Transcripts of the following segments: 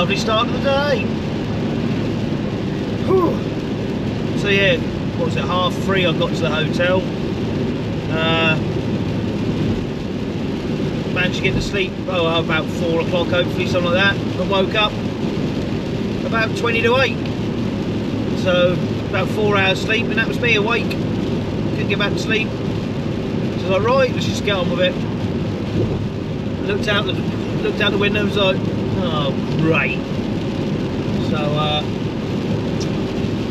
lovely start of the day. Whew. So yeah, what was it, 3:30 I got to the hotel. Managed to get to sleep about 4 o'clock hopefully, something like that, and woke up about 20 to 8. So about 4 hours sleep, and that was me awake. Couldn't get back to sleep. So I was like, right, let's just get on with it. Looked out the window and was like, oh great. So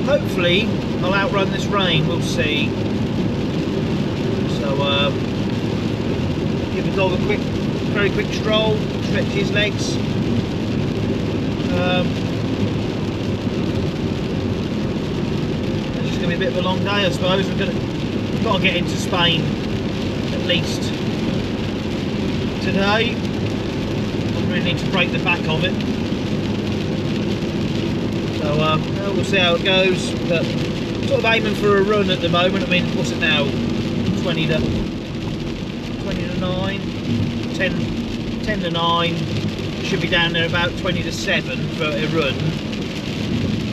hopefully I'll outrun this rain, we'll see. So give the dog a very quick stroll, stretch his legs. It's just going to be a bit of a long day, I suppose. We've got to get into Spain at least today. Don't really need to break the back of it. So we'll see how it goes. But sort of aiming for a run at the moment. I mean, what's it now? 20 to 9, 10 to 9. Should be down there about 20 to 7 for a run.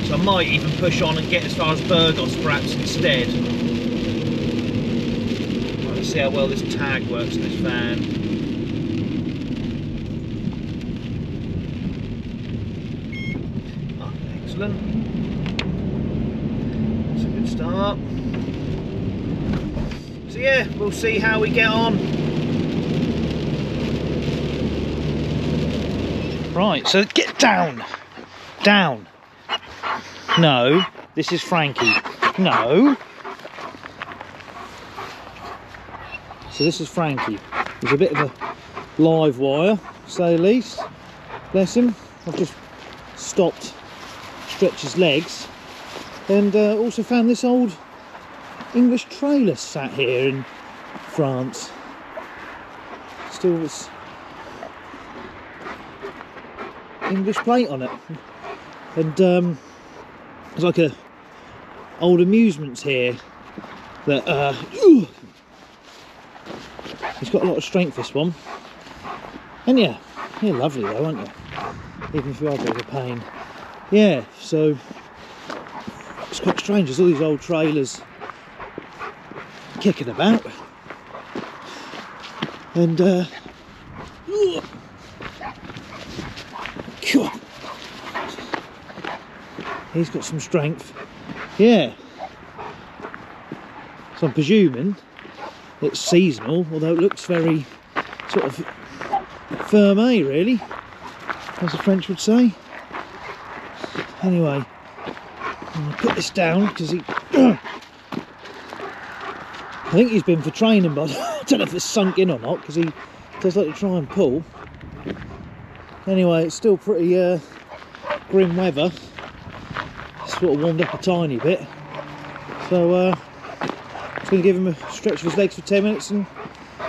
So I might even push on and get as far as Burgos perhaps instead. Let's see how well this tag works in this van. Oh, excellent. That's a good start. So yeah, we'll see how we get on. Right, so get down. Down. No, this is Frankie. No. So this is Frankie. He's a bit of a live wire, to say the least. Bless him. I've just stopped, stretched his legs, and also found this old English trailer sat here in France. Still this English plate on it, and there's like a old amusements here that he's got a lot of strength, this one. And yeah, you're lovely though, aren't you? Even if you are a bit of a pain. Yeah, so it's quite strange. There's all these old trailers kicking about, and he's got some strength. Yeah. So I'm presuming it's seasonal, although it looks very sort of ferme, really, as the French would say. Anyway, I'm going to put this down because he I think he's been for training, but I don't know if it's sunk in or not, because he does like to try and pull. Anyway, it's still pretty grim weather. Sort of warmed up a tiny bit, so I'm just going to give him a stretch of his legs for 10 minutes and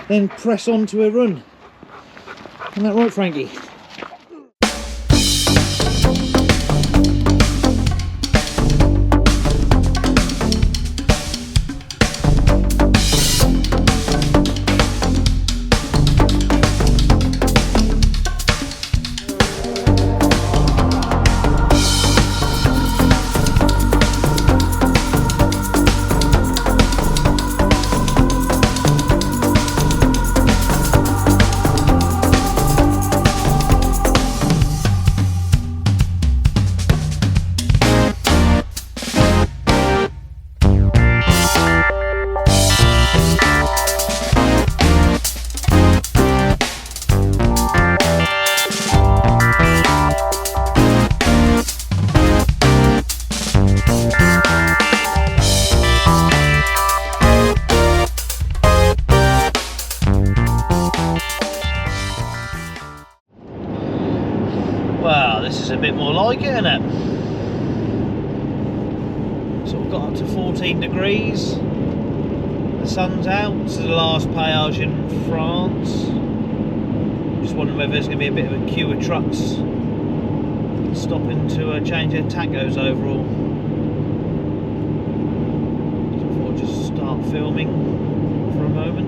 then press on to a run. Isn't that right, Frankie? Wow, this is a bit more like it, isn't it? So we've got up to 14 degrees. The sun's out. This is the last péage in France. Just wondering whether there's going to be a bit of a queue of trucks stopping to change their tacos overall. So I thought I'd just start filming for a moment.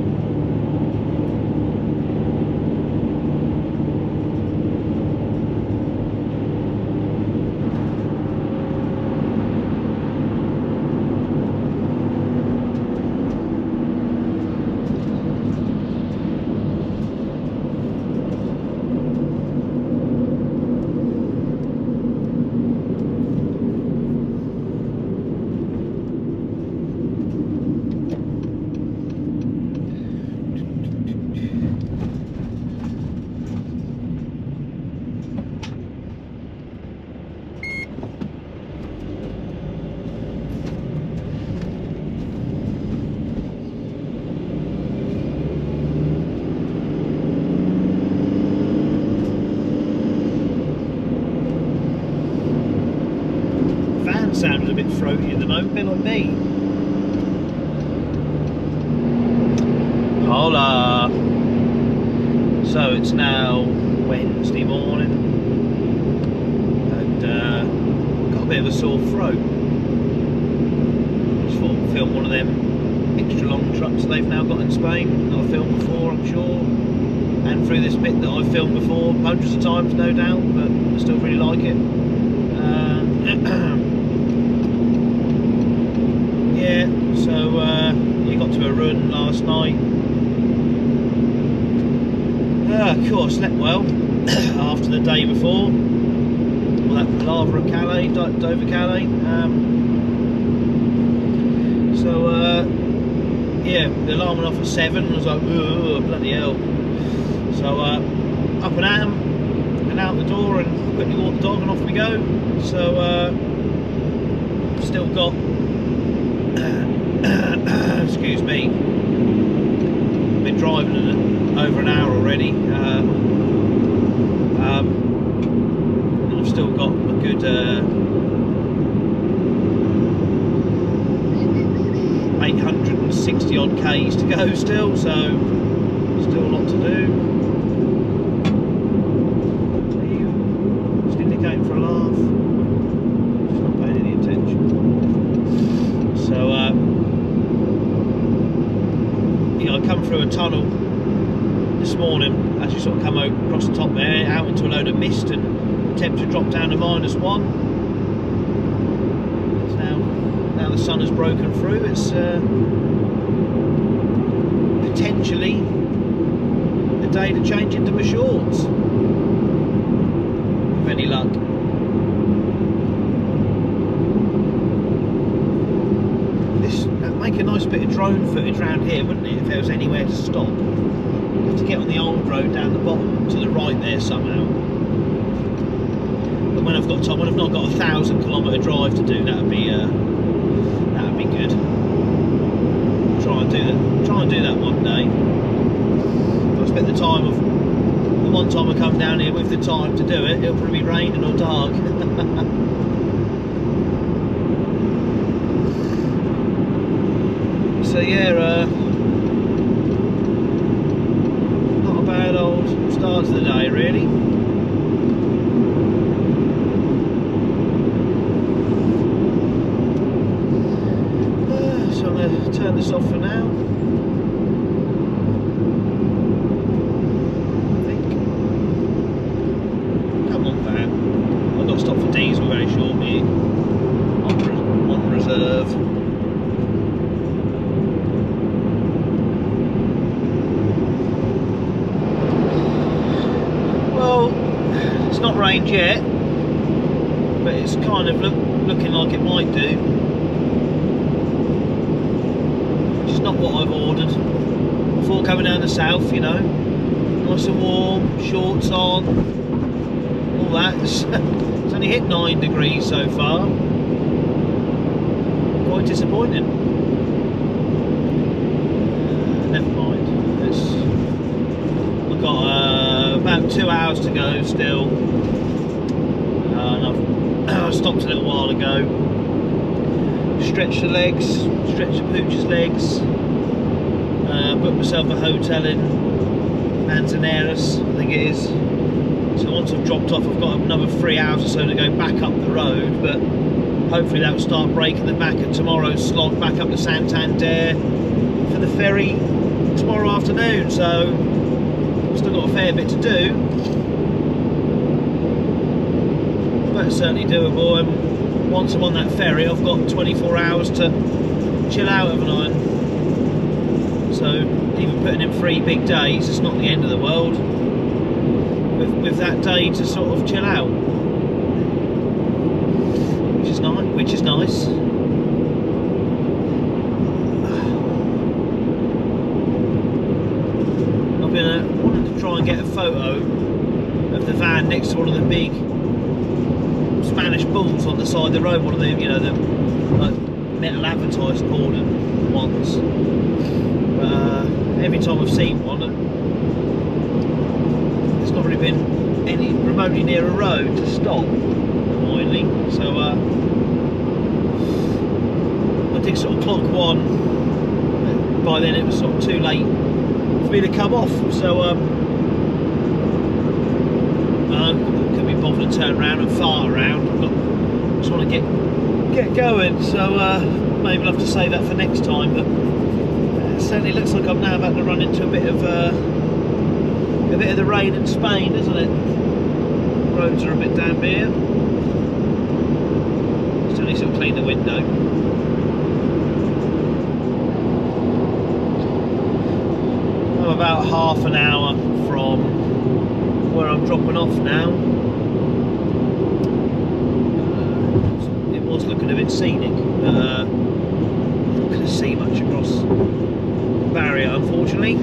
sounded a bit throaty at the moment, a bit like me. Hola! So it's now Wednesday morning and got a bit of a sore throat. Just thought I'd film one of them extra long trucks they've now got in Spain that I've filmed before, I'm sure, and through this bit that I've filmed before hundreds of times, no doubt, but I still really like it. Yeah, so you got to a run last night. Of course, slept well after the day before. Well, that lava at Calais, Dover Calais. Yeah, the alarm went off at 7 and I was like, oh, bloody hell. So up and at 'em, and out the door and quickly walk the dog and off we go. So still got excuse me, been driving over an hour already. And I've still got a good 860 odd k's to go still, so still a lot to do. Are you just indicating for a laugh? Just not paying any attention. So yeah, I come through a tunnel this morning as you sort of come out across the top there, out into a load of mist, and the temperature dropped down to -1. It's now the sun has broken through. It's potentially a day to change into my shorts, with any luck. That'd make a nice bit of drone footage around here, wouldn't it, if there was anywhere to stop? You have to get on the old road down the bottom to the right there somehow. But when I've got time, when I've not got a 1,000-kilometre drive to do, that'd be good. Try and do that one day. If I spent the one time I come down here with the time to do it, it'll probably be raining or dark. So yeah, not a bad old start to the day really. So I'm going to turn this off for now. I think. Come on, van. I've got to stop for diesel very shortly. On reserve. It's not rained yet, but it's kind of looking like it might do, which is not what I've ordered before coming down the south, you know. Nice and warm, shorts on, all that. It's only hit 9 degrees so far. Quite disappointing. Never mind. I've got about 2 hours to go still, and I stopped a little while ago, stretched the legs, stretched the pooch's legs, booked myself a hotel in Manzanares, I think it is. So once I've dropped off, I've got another 3 hours or so to go back up the road, but hopefully that will start breaking the back of tomorrow's slog back up to Santander for the ferry tomorrow afternoon. So still got a fair bit to do, but it's certainly doable. And once I'm on that ferry, I've got 24 hours to chill out, haven't I? So even putting in 3 big days, it's not the end of the world. With that day to sort of chill out, which is nice. Wanted to try and get a photo of the van next to one of the big Spanish bulls on the side of the road, one of them, you know, the like metal advertised boarded ones. Every time I've seen one, there's not really been any remotely near a road to stop, annoyingly. So I did sort of clock 1. By then it was sort of too late for me to come off, so I couldn't be bothered to turn around and fart around. Just want to get going, so maybe I'll have to save that for next time. But it certainly looks like I'm now about to run into a bit of the rain in Spain, isn't it? Roads are a bit damp here. Still need to clean the window. I'm about half an hour from where I'm dropping off now. It was looking a bit scenic, but I'm not going to see much across the barrier, unfortunately.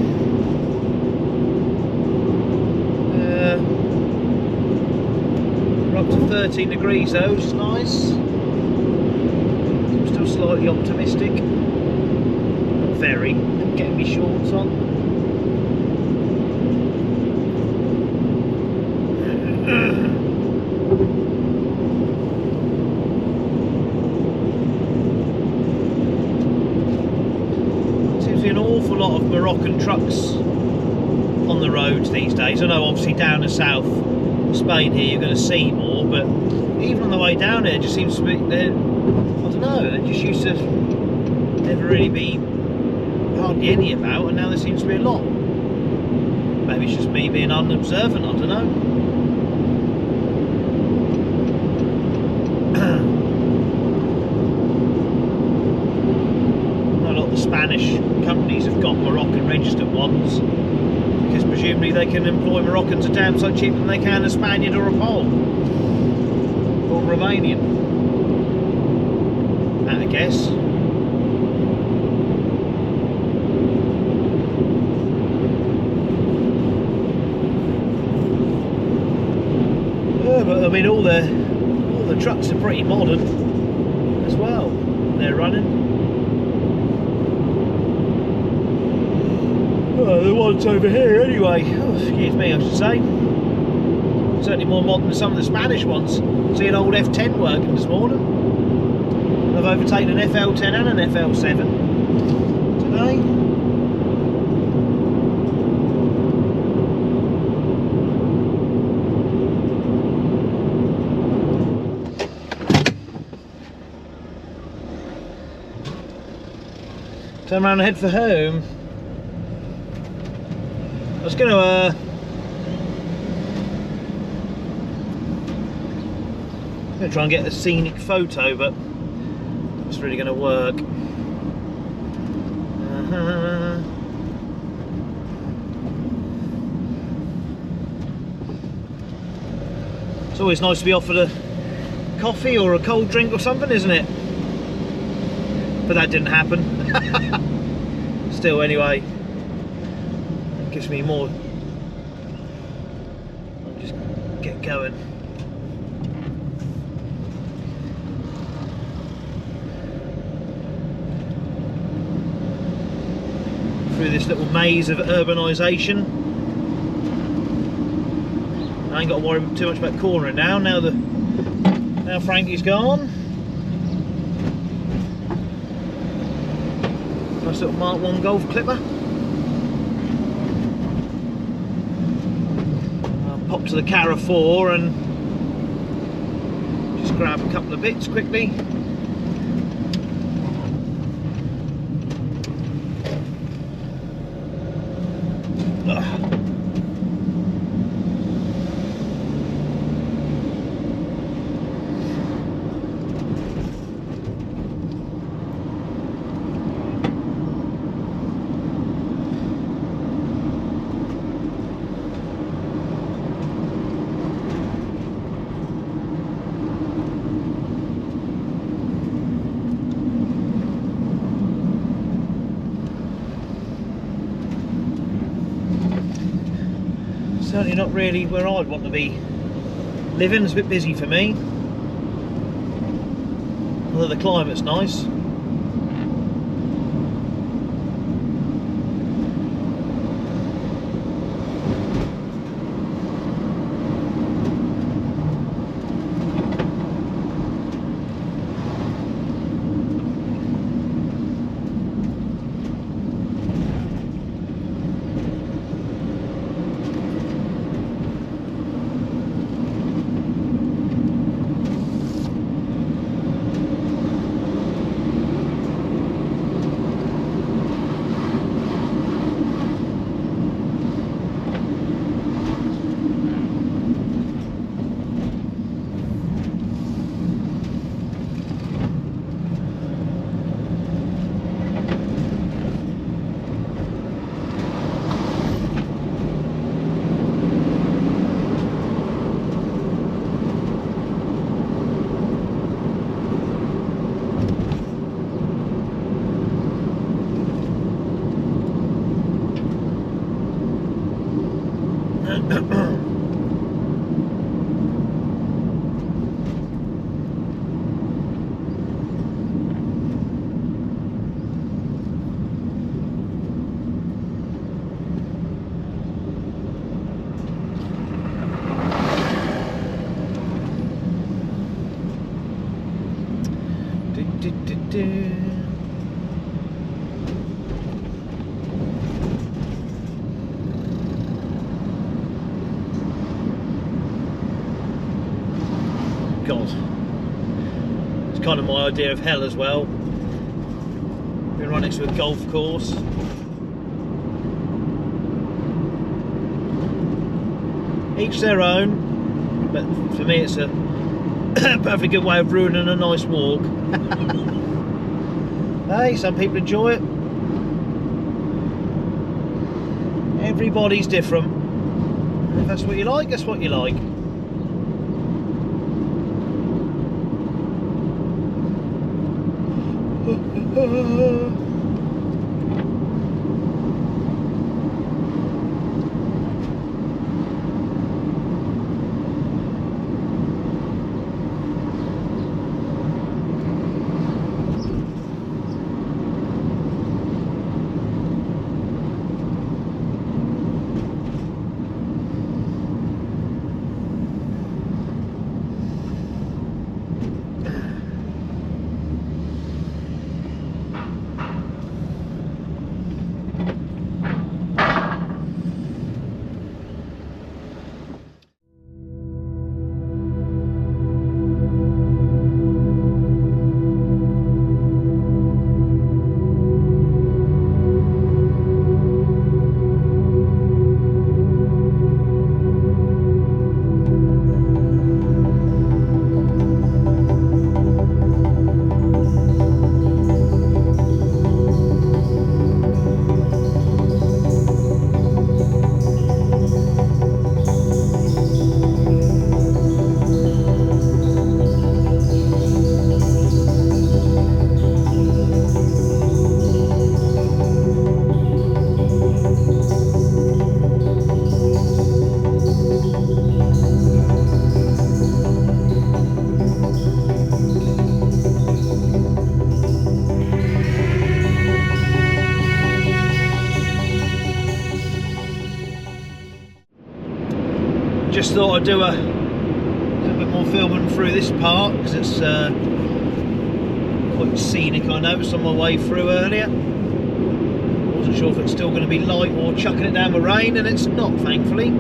We're up to 13 degrees though, which is nice. I'm still slightly optimistic. Not very. I'm getting my shorts on. Seems to be an awful lot of Moroccan trucks on the roads these days. I know obviously down the south Spain here you're going to see more, but even on the way down there it just seems to be, I don't know, there just used to never really be hardly any about, and now there seems to be a lot. Maybe it's just me being unobservant, I don't know. A lot of the Spanish companies have got Moroccan registered ones, because presumably they can employ Moroccans a damn sight cheaper than they can a Spaniard or a Pole or Romanian, I guess. Yeah, but I mean all the trucks are pretty modern as well. They're running. Oh, the ones over here anyway, oh, excuse me I should say, certainly more modern than some of the Spanish ones. See an old F10 working this morning. I've overtaken an FL10 and an FL7 today. Turn around and head for home. I was going to try and get a scenic photo, but it's really going to work. It's always nice to be offered a coffee or a cold drink or something, isn't it? But that didn't happen. Still, anyway, it gives me more. I'll just get going. Through this little maze of urbanisation. I ain't got to worry too much about cornering now. Now Frankie's gone. Nice little Mark 1 Golf Clipper. I'll pop to the Carrefour and just grab a couple of bits quickly. Certainly not really where I'd want to be living. It's a bit busy for me, although the climate's nice. God, it's kind of my idea of hell as well. We're right next to a golf course. Each their own, but for me it's a perfectly good way of ruining a nice walk. Hey, some people enjoy it. Everybody's different. If that's what you like, that's what you like. Just thought I'd do a little bit more filming through this part because it's quite scenic. I noticed on my way through earlier. Wasn't sure if it's still going to be light or chucking it down with rain, and it's not, thankfully.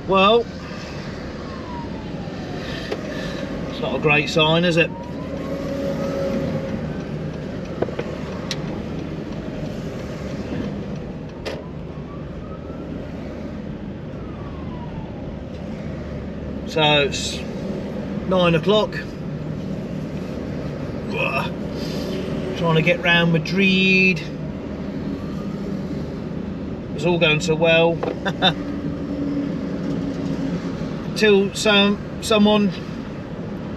Well, it's not a great sign, is it? So it's 9 o'clock. Trying to get round Madrid. It's all going so well. Until someone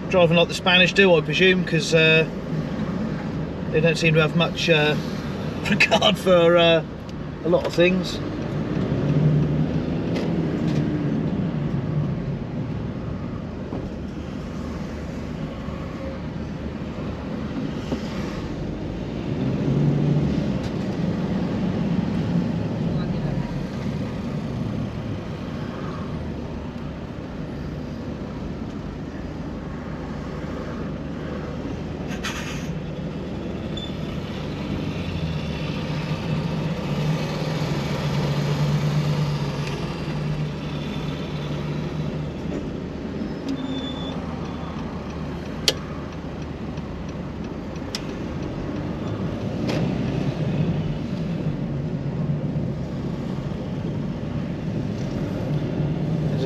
driving like the Spanish do, I presume, because they don't seem to have much regard for a lot of things.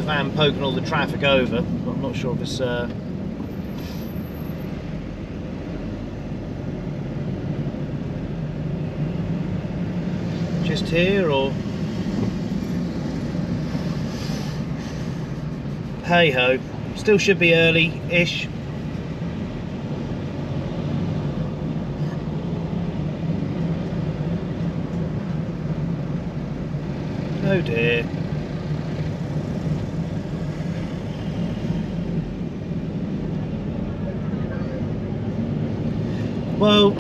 Van poking all the traffic over, but I'm not sure if it's just here or Hey ho, still should be early-ish. Oh dear. Well,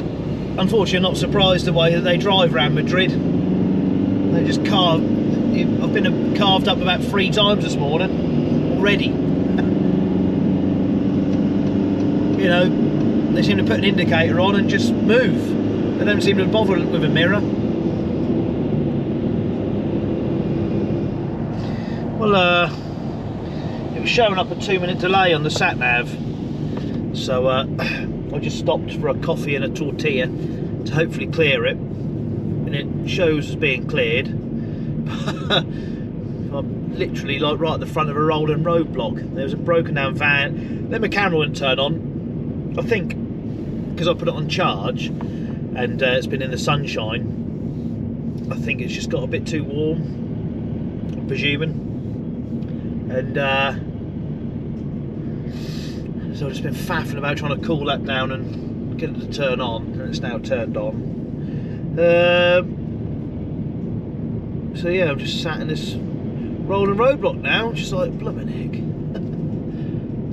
unfortunately, I'm not surprised the way that they drive around Madrid. They just carve. I've been carved up about 3 times this morning already. You know, they seem to put an indicator on and just move. They don't seem to bother with a mirror. Well, it was showing up a 2-minute delay on the sat nav, so I just stopped for a coffee and a tortilla to hopefully clear it, and it shows as being cleared. I'm literally like right at the front of a rolling roadblock. There was a broken down van. Then my camera wouldn't turn on. I think because I put it on charge and it's been in the sunshine, I think it's just got a bit too warm, I'm presuming. And so I've just been faffing about trying to cool that down and get it to turn on, and it's now turned on. So yeah, I'm just sat in this rolling roadblock now, just like bloomin' heck.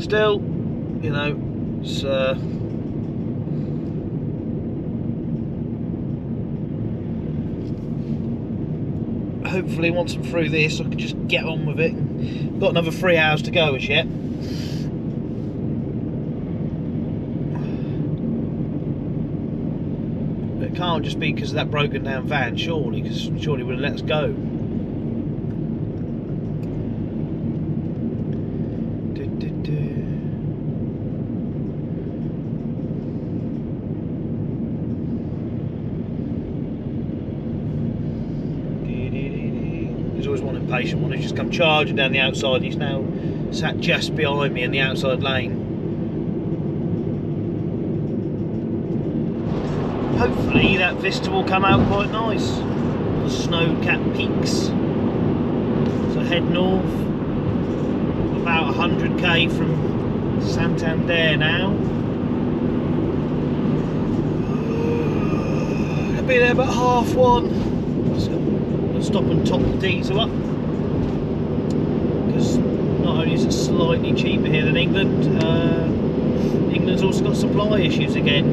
Still, you know, it's hopefully once I'm through this I can just get on with it. Got another 3 hours to go as yet. But it can't just be because of that broken down van, surely, because surely it would have let us go. There's always one impatient one who's just come charging down the outside. He's now sat just behind me in the outside lane. Hopefully that vista will come out quite nice. The snow-capped peaks. So head north, about 100k from Santander now. I'll be there about 1:30. Stop and top the diesel up, because not only is it slightly cheaper here than England, England's also got supply issues again.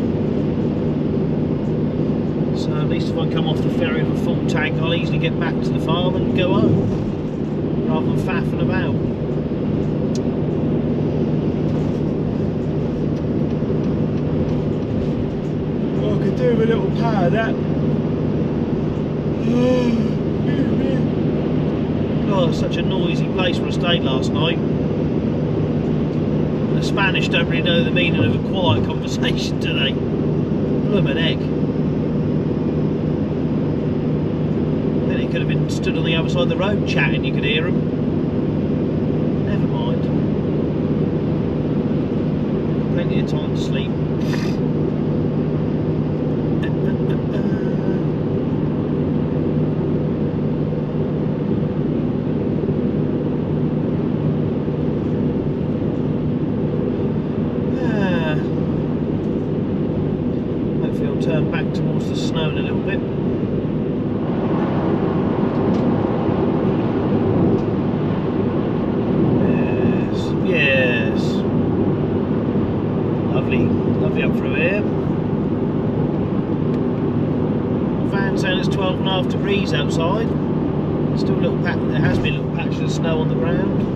So at least if I come off the ferry with a full tank, I'll easily get back to the farm and go home, rather than faffing about. Oh, I could do with a little power of that. Oh, it's such a noisy place where I stayed last night. The Spanish don't really know the meaning of a quiet conversation, do they? Bloomin' heck. Then he could have been stood on the other side of the road chatting, you could hear him. Never mind. Plenty of time to sleep. Turn back towards the snow in a little bit. Yes, yes. Lovely, lovely up through here. Van saying it's 12.5 degrees outside. Still a little patch. There has been a little patch of snow on the ground.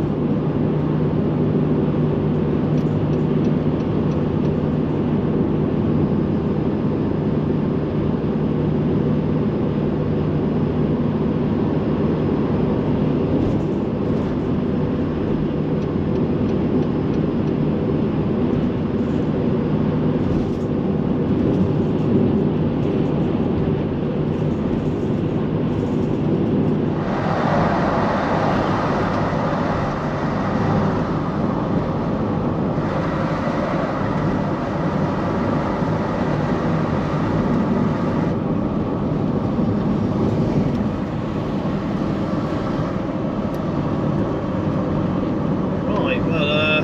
Right, well,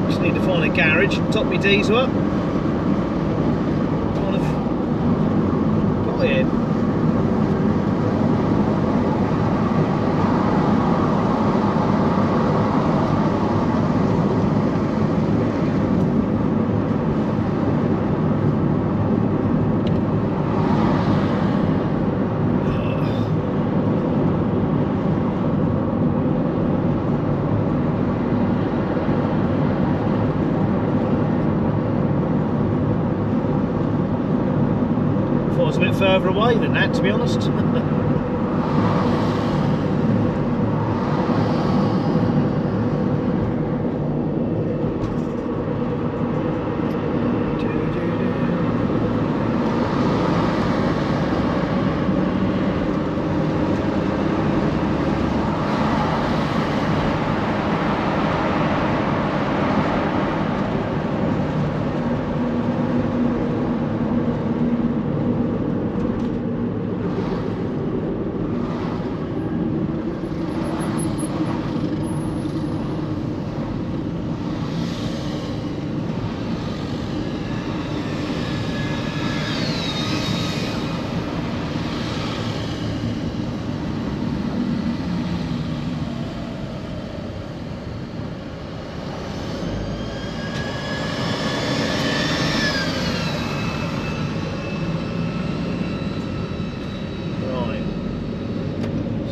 just need to find a garage, top my diesel up. Kind of got it. A bit further away than that, to be honest.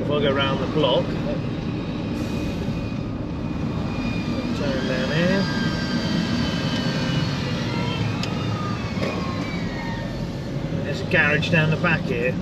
I'll go round the block, turn down here, there's a garage down the back here.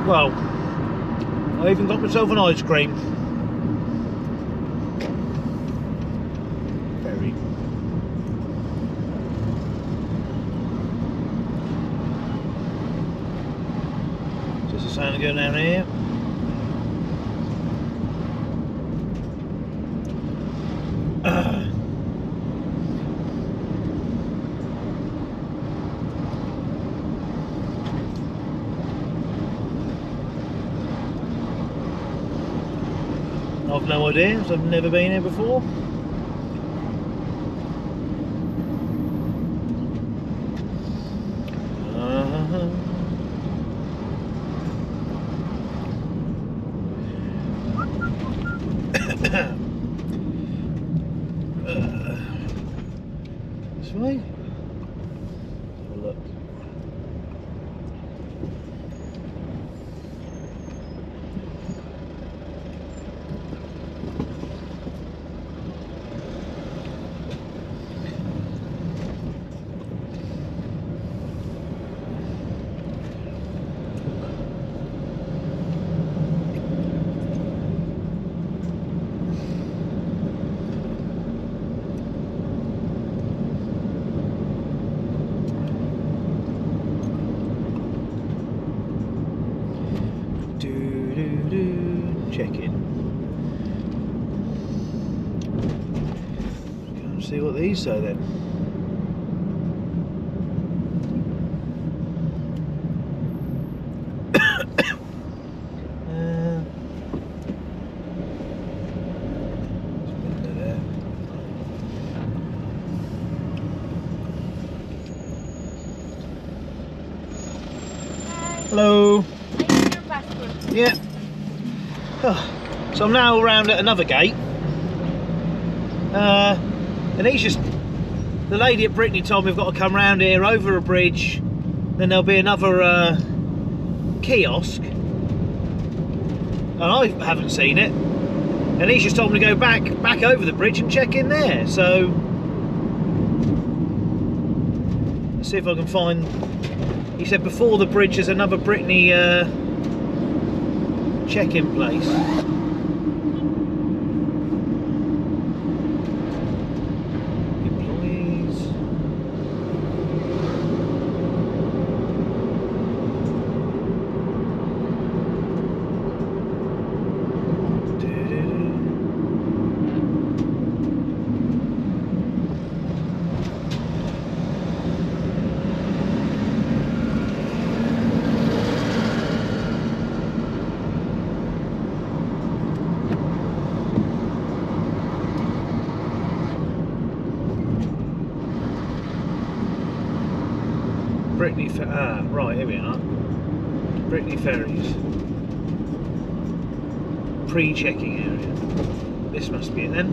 Well, I even got myself an ice cream. Ferry. Just the sound of going down here. I've no idea, because I've never been here before. This way? Have a look. Check in. Go see what these say then. Hello. Yeah. Oh, so I'm now around at another gate, and he's just, the lady at Brittany told me I've got to come round here over a bridge, then there'll be another kiosk, and I haven't seen it, And he's just told me to go back over the bridge and check in there. So let's see if I can find. He said before the bridge there's another Brittany check-in place. Employees. Brittany right, here we are. Brittany Ferries. Pre-checking area. This must be it then.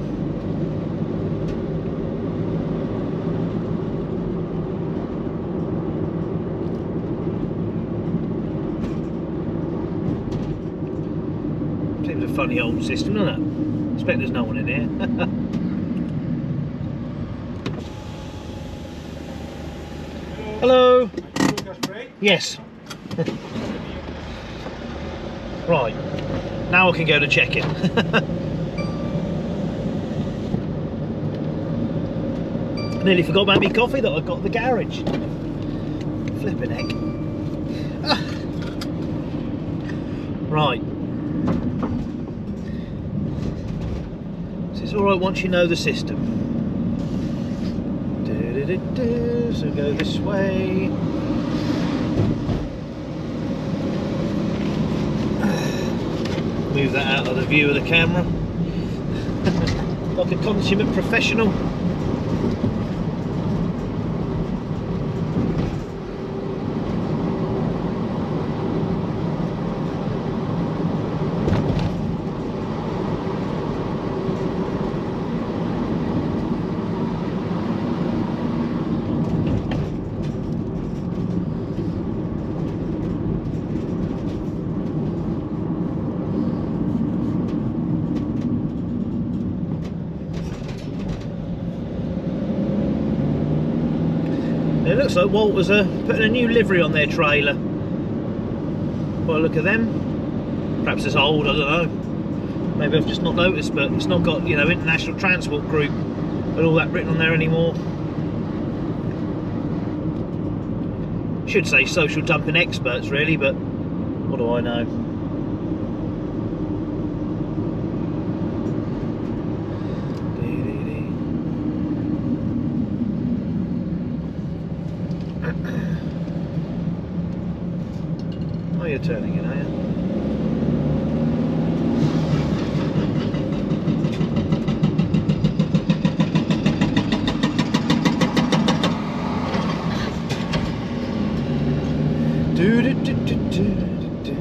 Seems a funny old system, doesn't it? I expect there's no one in here. Hello. Yes. Right. Now I can go to check-in. Nearly forgot about my coffee that I got at the garage. Flipping heck. Ah. Right. So it's alright once you know the system. So go this way. Move that out of the view of the camera. Like a consummate professional. It looks like Walters are putting a new livery on their trailer. By the look of them. Perhaps it's old, I don't know. Maybe I've just not noticed, but it's not got, you know, International Transport Group and all that written on there anymore. Should say social dumping experts really, but what do I know? Oh, you're turning in, are you? Do do do do do do.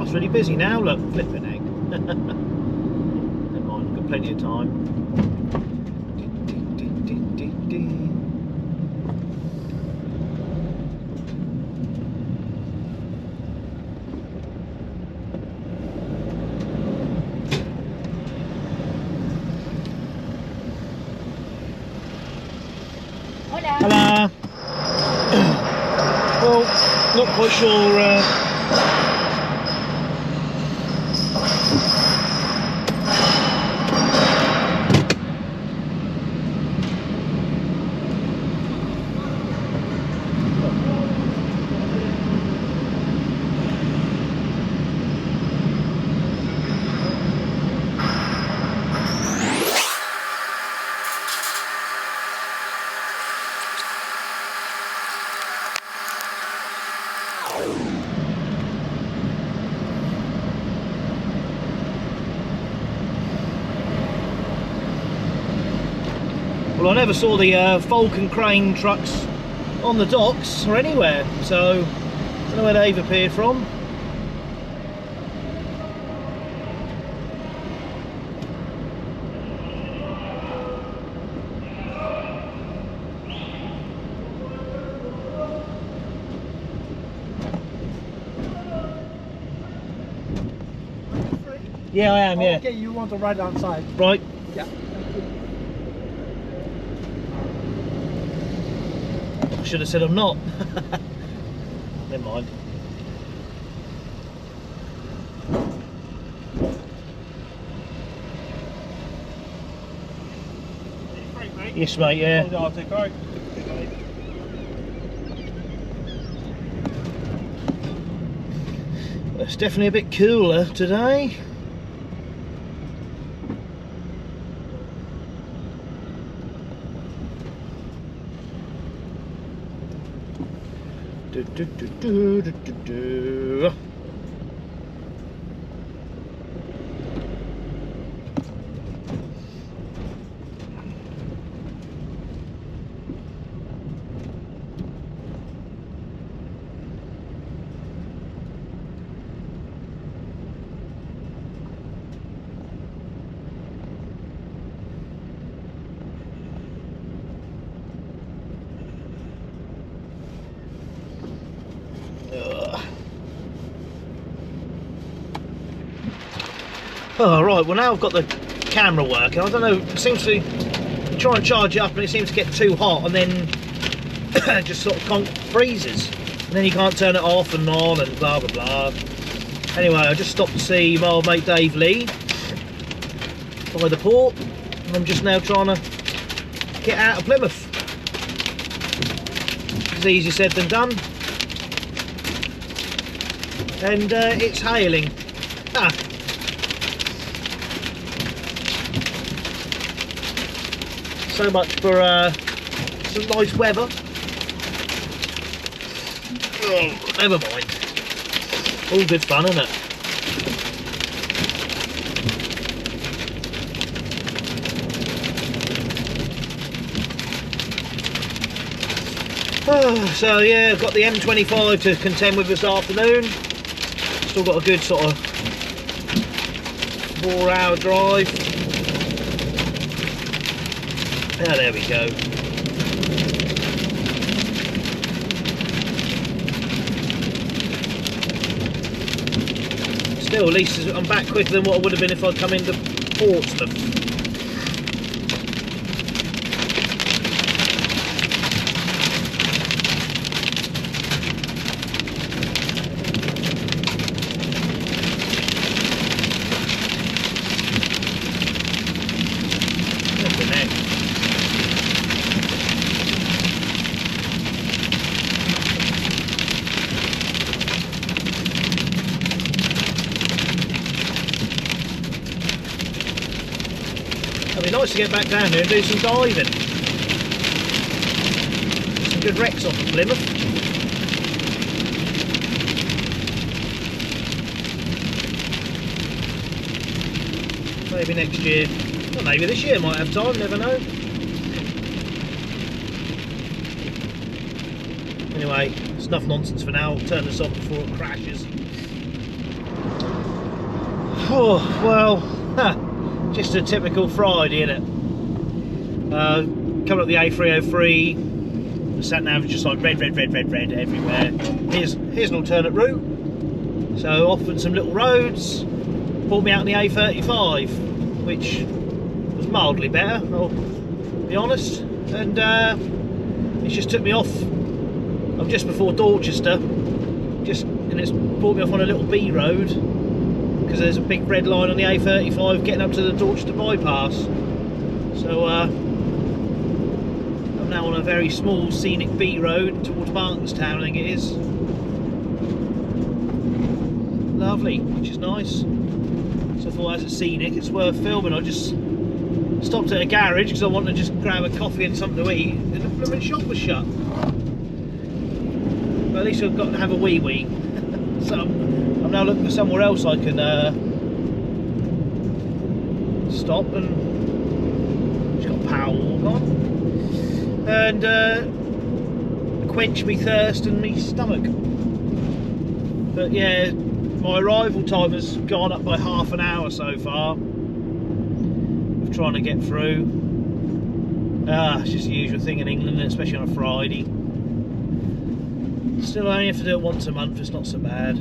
It's really busy now, look, flipping egg. Never mind, got plenty of time. Hola. Hello. Well, not quite sure. Well, I never saw the Falcon crane trucks on the docks or anywhere, so I don't know where they've appeared from. Yeah, I am, yeah. Okay, you want to right hand side. Right. Yeah. I should have said I'm not. Never mind. Yes, mate, yeah. Oh, I'll take right. It's definitely a bit cooler today. Do, do, do, do, do, do, do. Oh, right, well now I've got the camera working. I don't know, it seems to try and charge it up and it seems to get too hot and then just sort of freezes. And then you can't turn it off and on and blah blah blah. Anyway, I just stopped to see my old mate Dave Lee by the port, and I'm just now trying to get out of Plymouth. It's easier said than done. And it's hailing. So much for some nice weather. Oh, never mind. All good fun, isn't it? So yeah, I've got the M25 to contend with this afternoon. Still got a good sort of 4-hour drive. Ah, there we go. Still, at least I'm back quicker than what I would have been if I'd come into Portsmouth. It'd be nice to get back down here and do some diving. Some good wrecks off of Plymouth. Maybe next year. Well, maybe this year might have time, never know. Anyway, it's enough nonsense for now. I'll turn this off before it crashes. Oh, well, just a typical Friday, innit? Coming up the A303, the sat nav is just like red everywhere. Here's an alternate route. So off on some little roads, brought me out on the A35, which was mildly better, I'll be honest. And it just took me off. I'm just before Dorchester, and it's brought me off on a little B road, because there's a big red line on the A35 getting up to the Dorchester bypass. So I'm now on a very small scenic B road towards Martinstown, I think it is. Lovely, which is nice. So I thought, as it's scenic, it's worth filming. I just stopped at a garage because I wanted to just grab a coffee and something to eat, and the blooming shop was shut. But at least I've got to have a wee. So I'm now looking for somewhere else I can stop and just got a power walk on and quench me thirst and me stomach. But yeah, my arrival time has gone up by half an hour so far of trying to get through. It's just the usual thing in England, especially on a Friday. Still, I only have to do it once a month, it's not so bad.